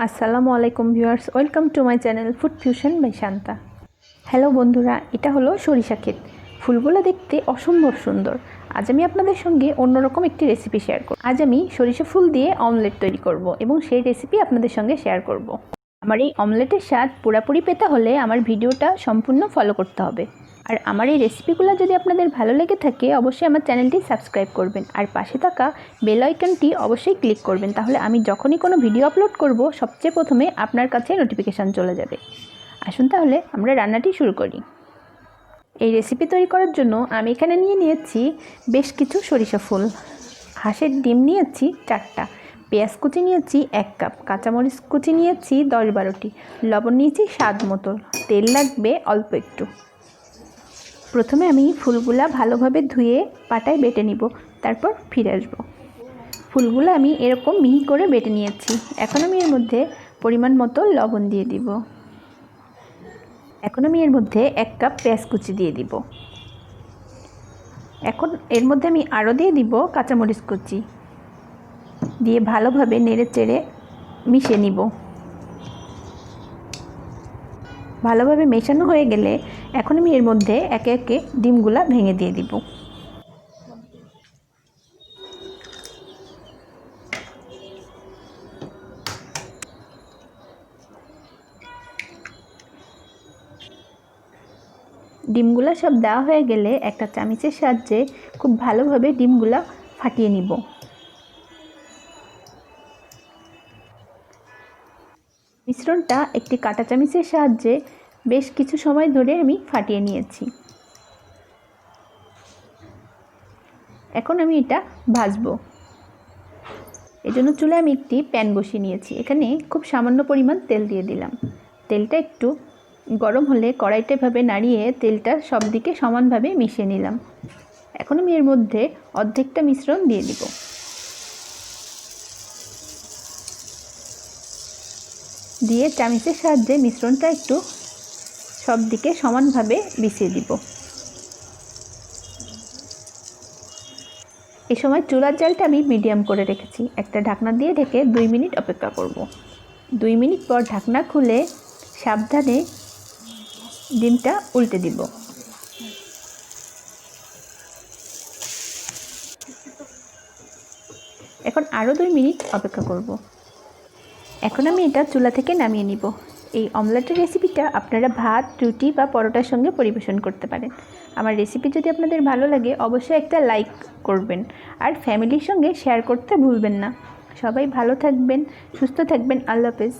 আসসালামু আলাইকুম viewers, welcome to my channel food fusion by Shanta. Hello বন্ধুরা, এটা হলো সরিষা ক্ষেত। ফুলগুলো দেখতে অসম্ভব সুন্দর। আজ আমি আপনাদের সঙ্গে অন্যরকম একটি রেসিপি শেয়ার করব। আজ আমি সরিষা ফুল দিয়ে অমলেট তৈরি করব এবং সেই রেসিপি আপনাদের সঙ্গে শেয়ার করব। আমার এই অমলেটের স্বাদ পুরোপুরি পেতে হলে আমার ভিডিওটা সম্পূর্ণ ফলো করতে হবে। আর আমার এই রেসিপিগুলো যদি আপনাদের ভালো লেগে থাকে অবশ্যই আমার চ্যানেলটি সাবস্ক্রাইব করবেন আর পাশে থাকা বেল আইকনটি অবশ্যই ক্লিক করবেন, তাহলে আমি যখনই কোনো ভিডিও আপলোড করব সবচেয়ে প্রথমে আপনার কাছে নোটিফিকেশান চলে যাবে। আসুন তাহলে আমরা রান্নাটি শুরু করি। এই রেসিপি তৈরি করার জন্য আমি এখানে নিয়েছি বেশ কিছু সরিষা ফুল, হাঁসের ডিম নিয়েছি 4টা, পেঁয়াজ কুচি নিয়েছি 1 কাপ, কাঁচামরিচ কুচি নিয়েছি 10-12টি, লবণ নিয়েছি স্বাদ মতো, তেল লাগবে অল্প একটু। প্রথমে আমি ফুলগুলা ভালোভাবে ধুয়ে পাটায় বেটে নিব, তারপর ফিরে আসব। ফুলগুলো আমি এরকম মিহি করে বেটে নিয়েছি। এখন আমি এর মধ্যে পরিমাণ মতো লবণ দিয়ে দিব। এখন আমি এর মধ্যে 1 কাপ পেঁয়াজ কুচি দিয়ে দিব। এখন এর মধ্যে আমি আরও দিয়ে দিব কাঁচামরিচ কুচি, দিয়ে ভালোভাবে নেড়ে চেড়ে মিশিয়ে নিব। ভালোভাবে মেশানো হয়ে গেলে এখন আমি এর মধ্যে একে একে ডিমগুলা ভেঙে দিয়ে দিব। ডিমগুলা সব দেওয়া হয়ে গেলে একটা চামচের সাহায্যে খুব ভালোভাবে ডিমগুলা ফাটিয়ে নিব। মিশ্রণটা একটি কাঁটা চামচের সাহায্যে বেশ কিছু সময় ধরে আমি ফাটিয়ে নিয়েছি। এখন আমি এটা ভাজবো। এজন্য চুলায় আমি একটি প্যান বসিয়ে নিয়েছি। এখানে খুব সামান্য পরিমাণ তেল দিয়ে দিলাম। তেলটা একটু গরম হলে কড়াইটা এভাবে নাড়িয়ে তেলটা সব দিকে সমানভাবে মিশিয়ে নিলাম। এখন আমি এর মধ্যে অর্ধেকটা মিশ্রণ দিয়ে দিব। দিয়ে চামচের সাহায্যে মিশ্রণটা একটু সব দিকে সমানভাবে মিশিয়ে দিব। এই সময় চুলার জালটা আমি মিডিয়াম করে রেখেছি। একটা ঢাকনা দিয়ে ঢেকে 2 মিনিট অপেক্ষা করব। 2 মিনিট পর ঢাকনা খুলে সাবধানে ডিমটা উল্টে দিব। এখন আরও 2 মিনিট অপেক্ষা করব। এখন আমি এটা চুলা থেকে নামিয়ে নিব। এই অমলেটের রেসিপিটা আপনারা ভাত, রুটি বা পরোটার সঙ্গে পরিবেশন করতে পারেন। আমার রেসিপি যদি আপনাদের ভালো লাগে অবশ্যই একটা লাইক করবেন আর ফ্যামিলির সঙ্গে শেয়ার করতে ভুলবেন না। সবাই ভালো থাকবেন, সুস্থ থাকবেন। আল্লাহ হাফেজ।